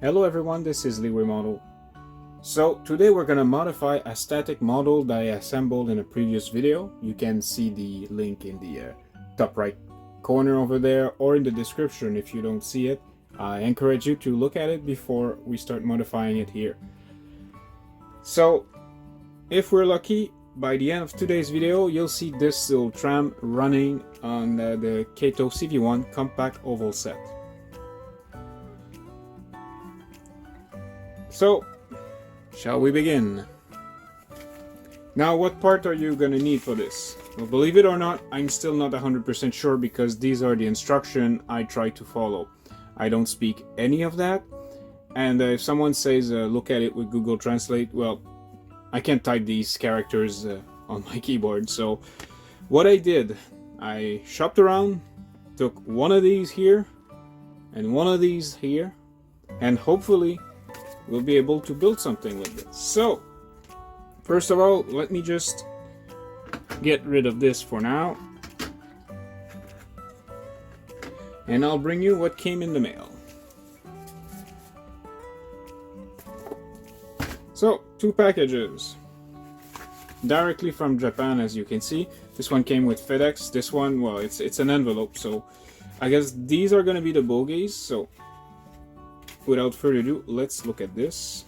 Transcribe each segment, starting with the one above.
Hello everyone, this is Leeway Model. So today we're gonna modify a static model that I assembled in a previous video. You can see the link in the top right corner over there or in the description if you don't see it. I encourage you to look at it before we start modifying it here. So if we're lucky, by the end of today's video you'll see this little tram running on the Kato CV1 compact oval set. So, shall we begin? Now, what part are you gonna need for this? Well, believe it or not, I'm still not 100% sure because these are the instructions I try to follow. I don't speak any of that, and if someone says look at it with Google Translate, well, I can't type these characters on my keyboard. So, what I did, I shopped around, took one of these here, and one of these here, and hopefully we'll be able to build something with this. So, first of all, let me just get rid of this for now. And I'll bring you what came in the mail. So, 2 packages. Directly from Japan, as you can see. This one came with FedEx. This one, well, it's an envelope, so I guess these are gonna be the bogies. So, without further ado, let's look at this.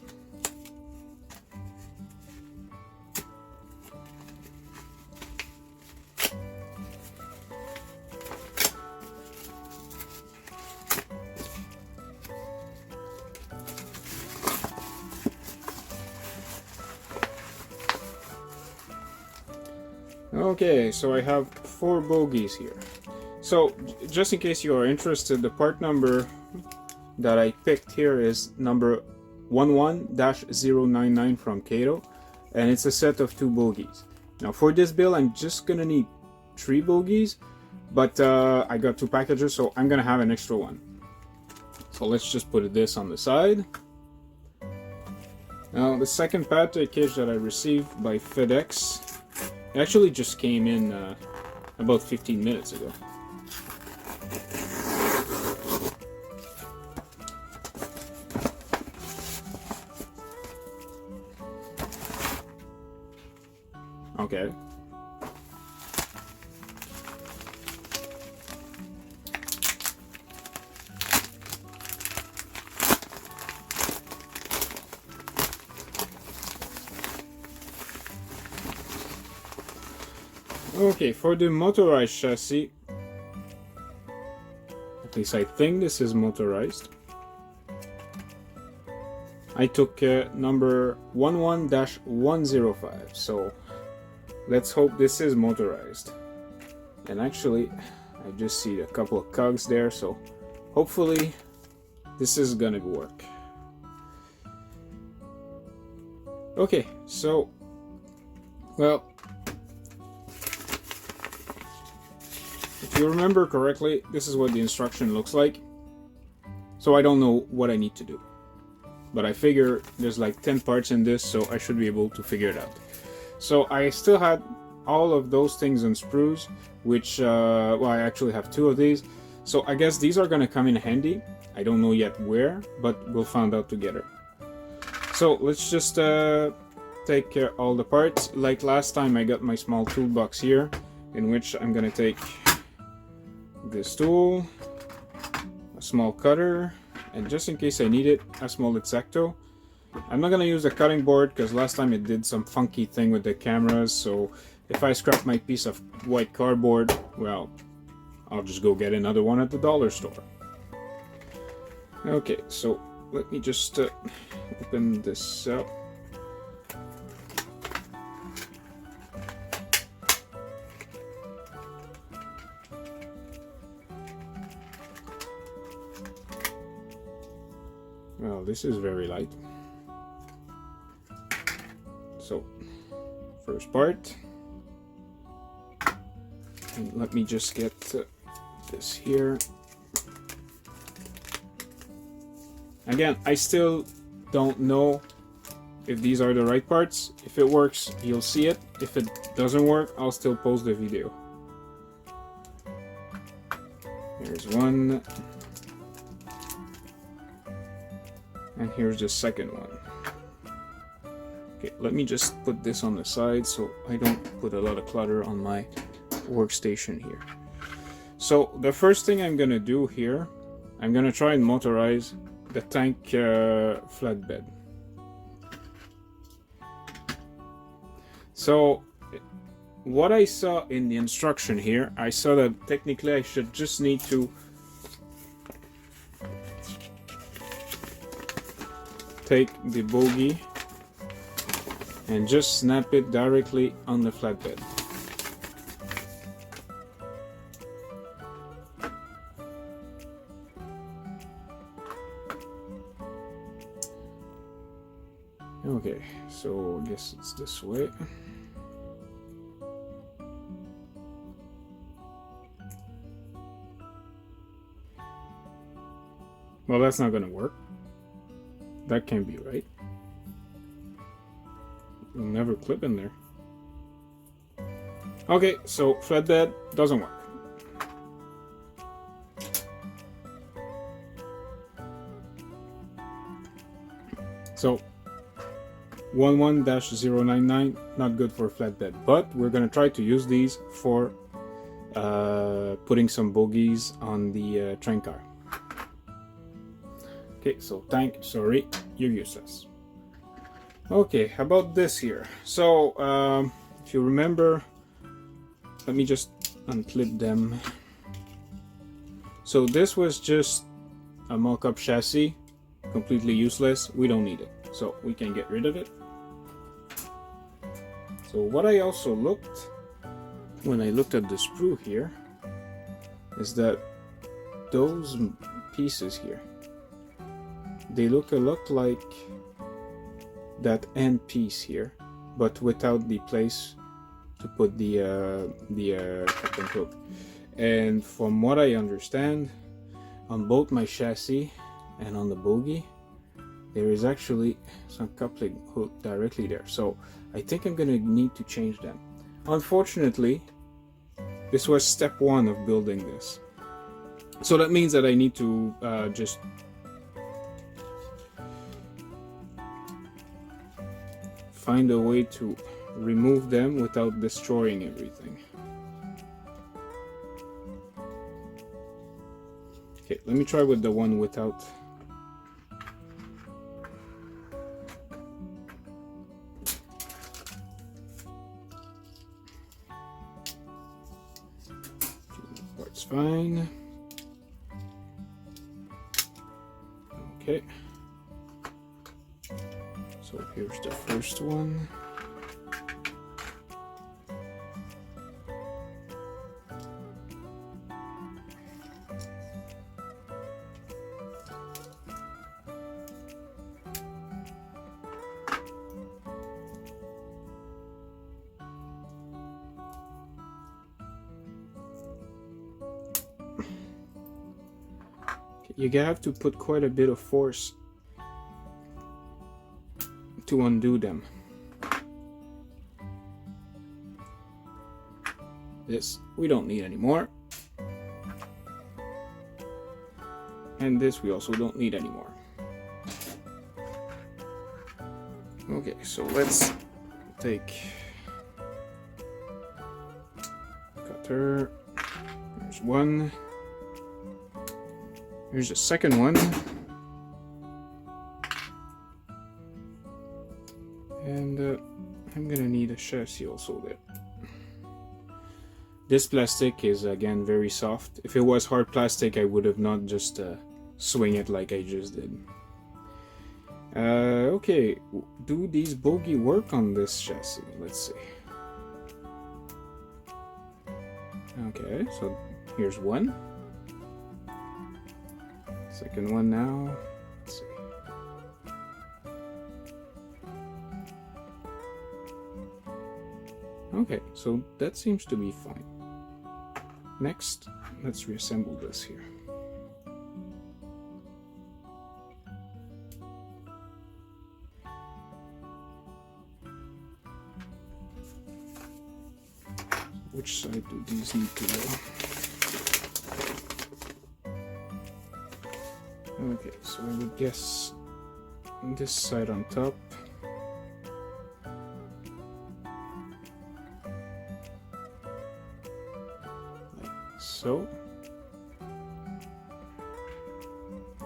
Okay, so I have 4 bogies here. So, just in case you are interested, the part number that I picked here is number 11-099 from Kato, and it's a set of 2 bogies. Now for this build I'm just gonna need 3 bogies, but I got 2 packages, so I'm gonna have an extra one. So let's just put this on the side. Now the second package that I received by FedEx, it actually just came in about 15 minutes ago. Okay. Okay, for the motorized chassis, at least I think this is motorized. I took number 11-105, so let's hope this is motorized. And actually, I just see a couple of cogs there, so hopefully this is gonna work. Okay, so, well, if you remember correctly, this is what the instruction looks like. So I don't know what I need to do, but I figure there's like 10 parts in this, so I should be able to figure it out. So I still had all of those things on sprues, which, well, I actually have 2 of these. So I guess these are gonna come in handy. I don't know yet where, but we'll find out together. So let's just take care of all the parts. Like last time, I got my small toolbox here, in which I'm gonna take this tool, a small cutter, and just in case I need it, a small X-Acto. I'm not gonna use the cutting board because last time it did some funky thing with the cameras, so if I scrap my piece of white cardboard, well, I'll just go get another one at the dollar store. Okay, so let me just open this up. Well, this is very light. So, first part, and let me just get this here. Again, I still don't know if these are the right parts. If it works, you'll see it. If it doesn't work, I'll still post the video. Here's one. and here's the second one. Okay, let me just put this on the side so I don't put a lot of clutter on my workstation here. So the first thing I'm gonna do here, I'm gonna try and motorize the tank flatbed. So what I saw in the instruction here, I saw that technically I should just need to take the bogie and just snap it directly on the flatbed. Okay, so I guess it's this way. Well, that's not gonna work. That can't be right. It'll never clip in there. Okay, so flatbed doesn't work. So 11-099, not good for flatbed, but we're gonna try to use these for putting some bogies on the train car. Okay, so tank, sorry, you're useless. Okay, how about this here? So, if you remember, let me just unclip them. So this was just a mock-up chassis, completely useless. We don't need it, so we can get rid of it. So what I also looked, when I looked at the sprue here, is that those pieces here, they look a lot like that end piece here, but without the place to put the captain hook. And from what I understand, on both my chassis and on the bogie, there is actually some coupling hook directly there. So I think I'm gonna need to change them. Unfortunately, this was step one of building this. So that means that I need to just find a way to remove them without destroying everything. Okay, let me try with the one without. Part's fine. Okay. So here's the first one. You have to put quite a bit of force to undo them. This we don't need anymore. And this we also don't need anymore. Okay, so let's take cutter. There's one. Here's the second one. And I'm gonna need a chassis also there. This plastic is again very soft. If it was hard plastic, I would have not just swing it like I just did. Okay, do these bogie work on this chassis? Let's see. Okay, so here's one. Second one now. Let's see. Okay, so that seems to be fine. Next, let's reassemble this here. Which side do these need to go? Okay, so I would guess this side on top. Like so.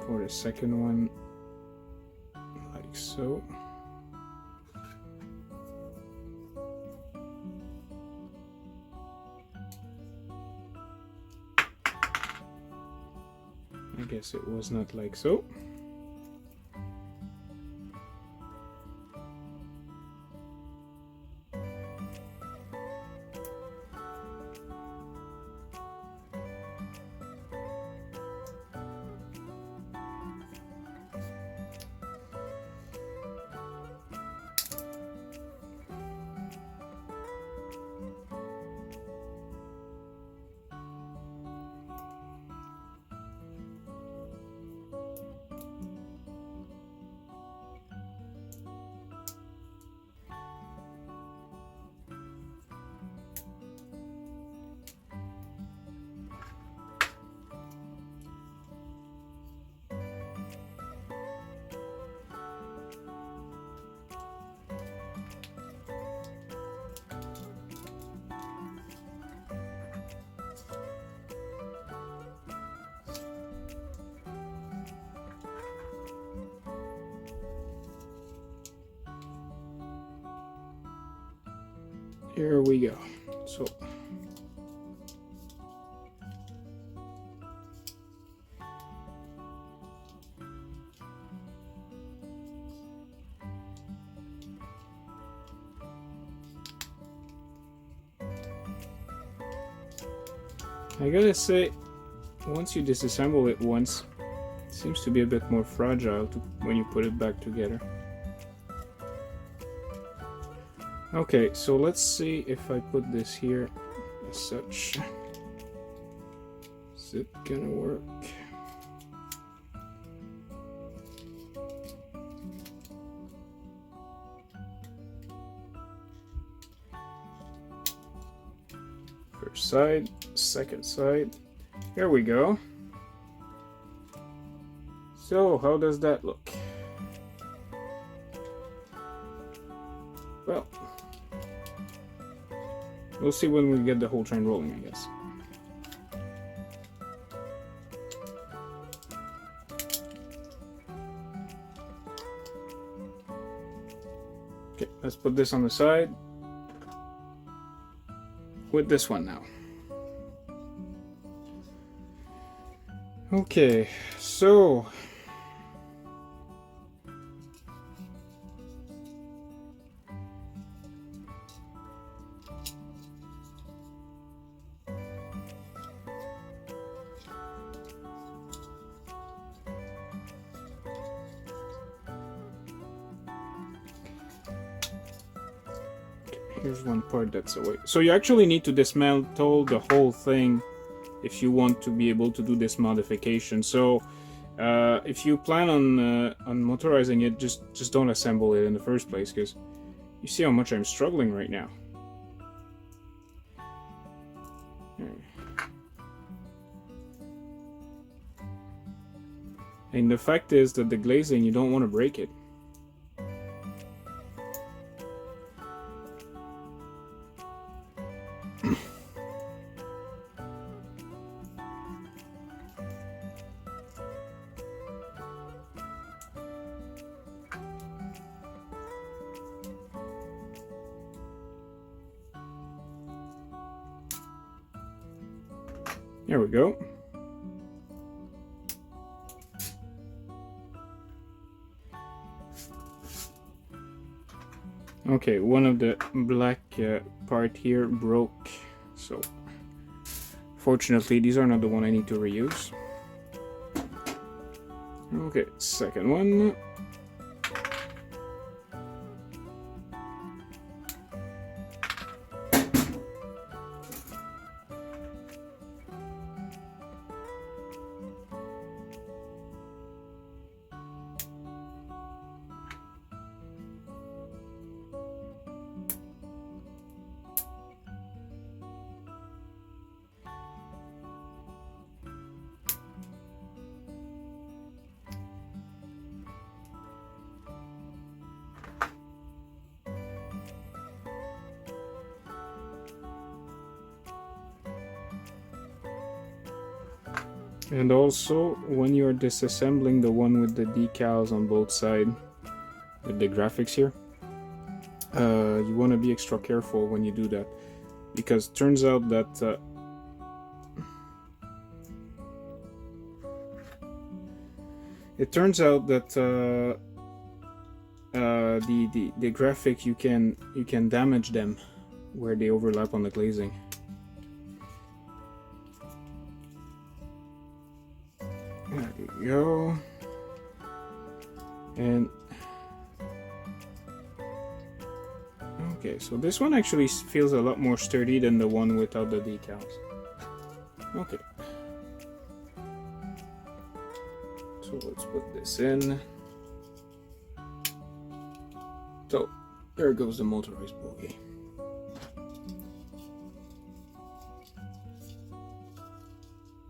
For the second one, like so. I guess it was not like so. Here we go. So I gotta say, once you disassemble it once, it seems to be a bit more fragile when you put it back together. Okay, so let's see if I put this here as such. Is it gonna work? First side, second side. Here we go. So, how does that look? Well, we'll see when we get the whole train rolling, I guess. Okay, let's put this on the side. With this one now. Okay, so here's one part that's away. So you actually need to dismantle the whole thing if you want to be able to do this modification. So if you plan on motorizing it, just don't assemble it in the first place, because you see how much I'm struggling right now. And the fact is that the glazing, you don't want to break it. There we go. Okay, one of the black part here broke, so fortunately these are not the one I need to reuse. Okay, second one. And also, when you're disassembling the one with the decals on both sides, with the graphics here, you want to be extra careful when you do that, because it turns out that the graphic, you can damage them where they overlap on the glazing. There you go. And okay, so this one actually feels a lot more sturdy than the one without the decals. Okay. So let's put this in. So there goes the motorized bogie.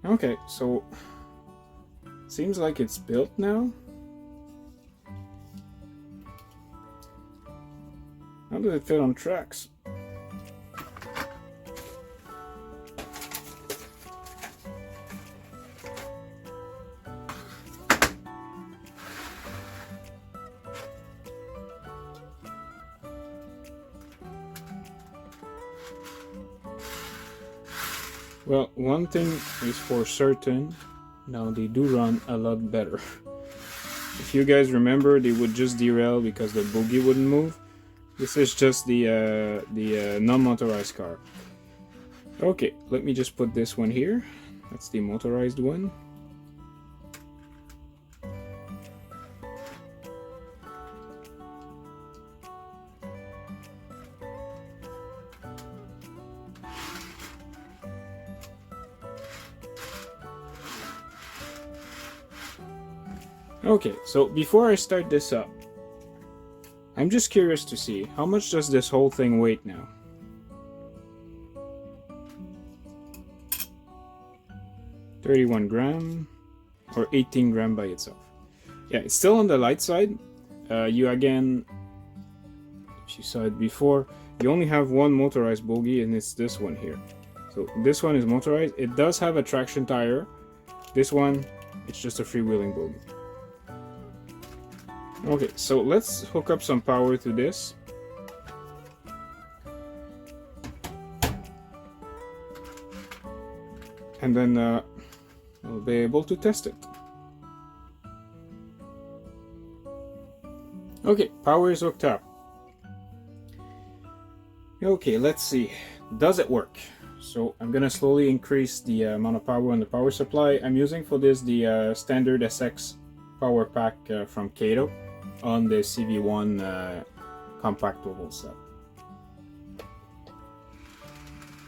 Okay, so seems like it's built now. How does it fit on tracks? Well, one thing is for certain, now they do run a lot better. If you guys remember, they would just derail because the bogie wouldn't move. This is just the non-motorized car. Okay, let me just put this one here. That's the motorized one. Okay, so before I start this up, I'm just curious to see, how much does this whole thing weight now? $31 grams, or 18 grams by itself. Yeah, it's still on the light side. You again, if you saw it before, you only have one motorized bogie, and it's this one here. So this one is motorized. It does have a traction tire. This one, it's just a freewheeling bogie. Okay, so let's hook up some power to this. And then we'll be able to test it. Okay, power is hooked up. Okay, let's see. Does it work? So I'm gonna slowly increase the amount of power on the power supply. I'm using for this the standard SX power pack from Kato on the CV1 compact oval set.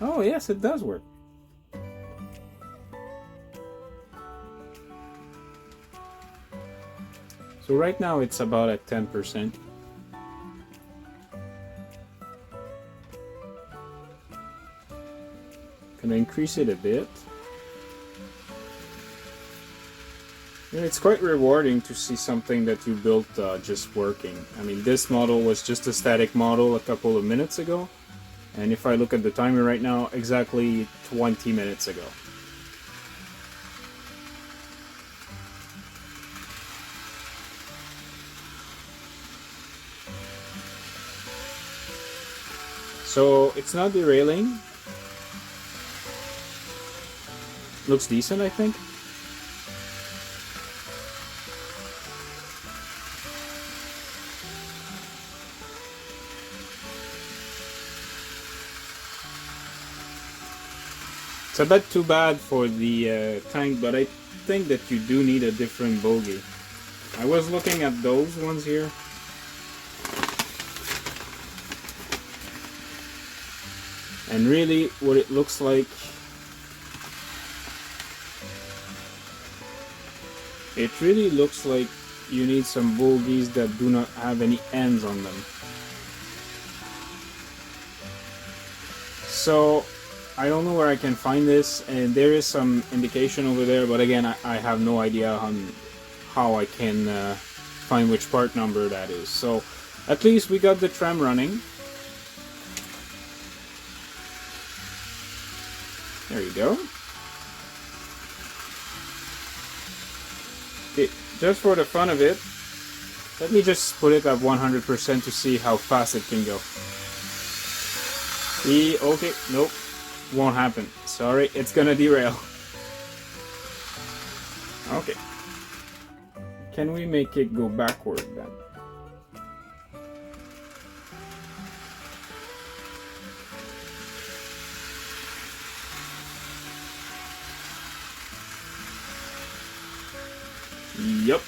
Oh yes, it does work. So right now it's about at 10%. Gonna increase it a bit. And it's quite rewarding to see something that you built just working. I mean, this model was just a static model a couple of minutes ago, and if I look at the timer right now, exactly 20 minutes ago. So it's not derailing. Looks decent, I think. It's a bit too bad for the tank, but I think that you do need a different bogie. I was looking at those ones here. And really, what it looks like, it really looks like you need some bogies that do not have any ends on them. So I don't know where I can find this, and there is some indication over there, but again, I have no idea on how I can find which part number that is. So at least we got the tram running. There you go. Okay, just for the fun of it, let me just put it at 100% to see how fast it can go. Okay, nope, won't happen. Sorry, it's gonna derail. Okay. Can we make it go backward then? Yup.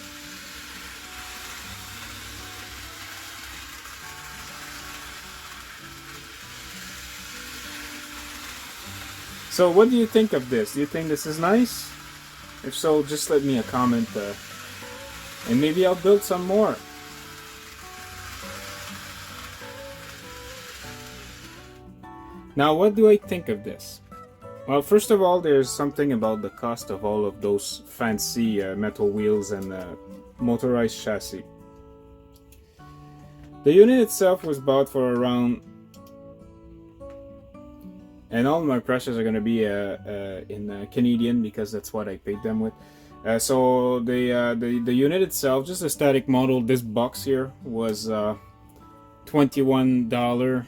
So what do you think of this? Do you think this is nice? If so, just let me a comment and maybe I'll build some more. Now, what do I think of this? Well, first of all, there's something about the cost of all of those fancy metal wheels and motorized chassis. The unit itself was bought for around, and all my prices are going to be in Canadian because that's what I paid them with. So the unit itself, just a static model, this box here was $21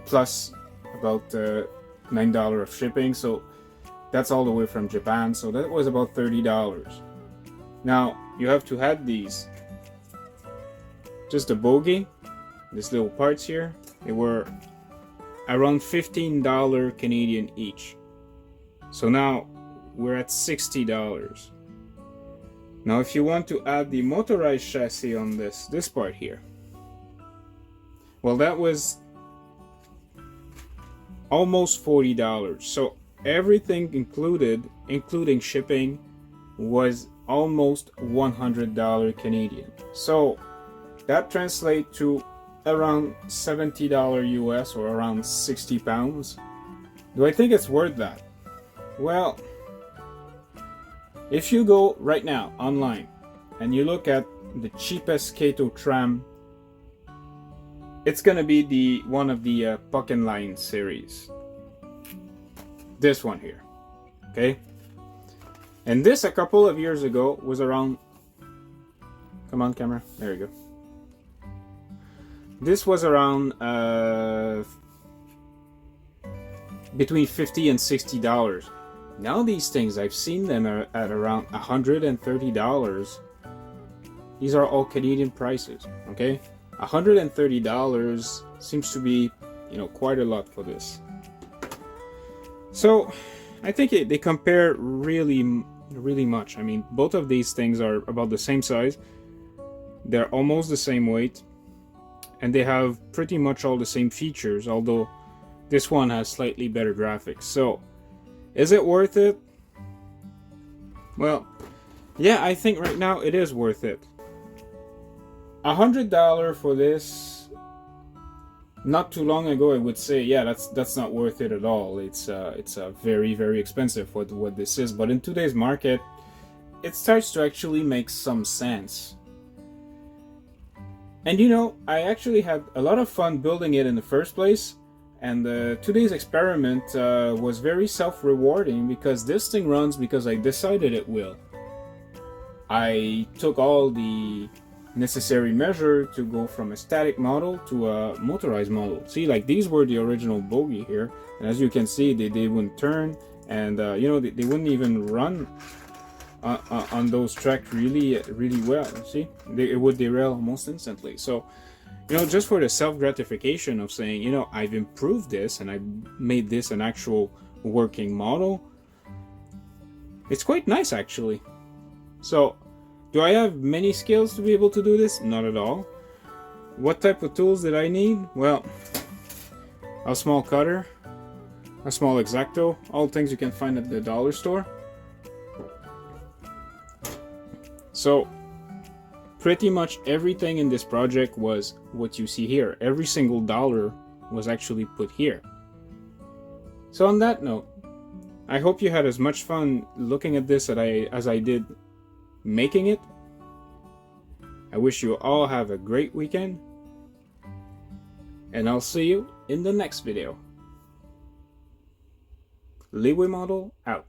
plus about $9 of shipping. So that's all the way from Japan. So that was about $30. Now you have to add these. Just the bogie, these little parts here, they were around $15 Canadian each. So now we're at $60. Now if you want to add the motorized chassis on this part here, well, that was almost $40. So everything included, including shipping, was almost $100 Canadian. So that translates to around $70 US or around 60 pounds. Do I think it's worth that? Well, if you go right now online and you look at the cheapest Kato tram, it's gonna be one of the Puck and Line series. This one here, okay? And this a couple of years ago was around, come on camera, there you go. This was around between $50 and $60. Now these things, I've seen them at around $130. These are all Canadian prices, okay? $130 seems to be, you know, quite a lot for this. So I think they compare really much. I mean, both of these things are about the same size. They're almost the same weight. And they have pretty much all the same features, although this one has slightly better graphics. So, is it worth it? Well, yeah, I think right now it is worth it. $100 for this, not too long ago I would say, yeah, that's not worth it at all. It's very expensive for what this is. But in today's market, it starts to actually make some sense. And you know, I actually had a lot of fun building it in the first place, and today's experiment was very self-rewarding because this thing runs because I decided it will. I took all the necessary measure to go from a static model to a motorized model. See, like these were the original bogie here, and as you can see, they wouldn't turn, and you know, they wouldn't even run on those tracks really well. See, it would derail almost instantly. So, you know, just for the self-gratification of saying, you know, I've improved this and I made this an actual working model, it's quite nice actually. So, do I have many skills to be able to do this? Not at all. What type of tools did I need? Well, a small cutter, a small X-Acto, all things you can find at the dollar store. So, pretty much everything in this project was what you see here. Every single dollar was actually put here. So on that note, I hope you had as much fun looking at this as I did making it. I wish you all have a great weekend, and I'll see you in the next video. Leeway Model out.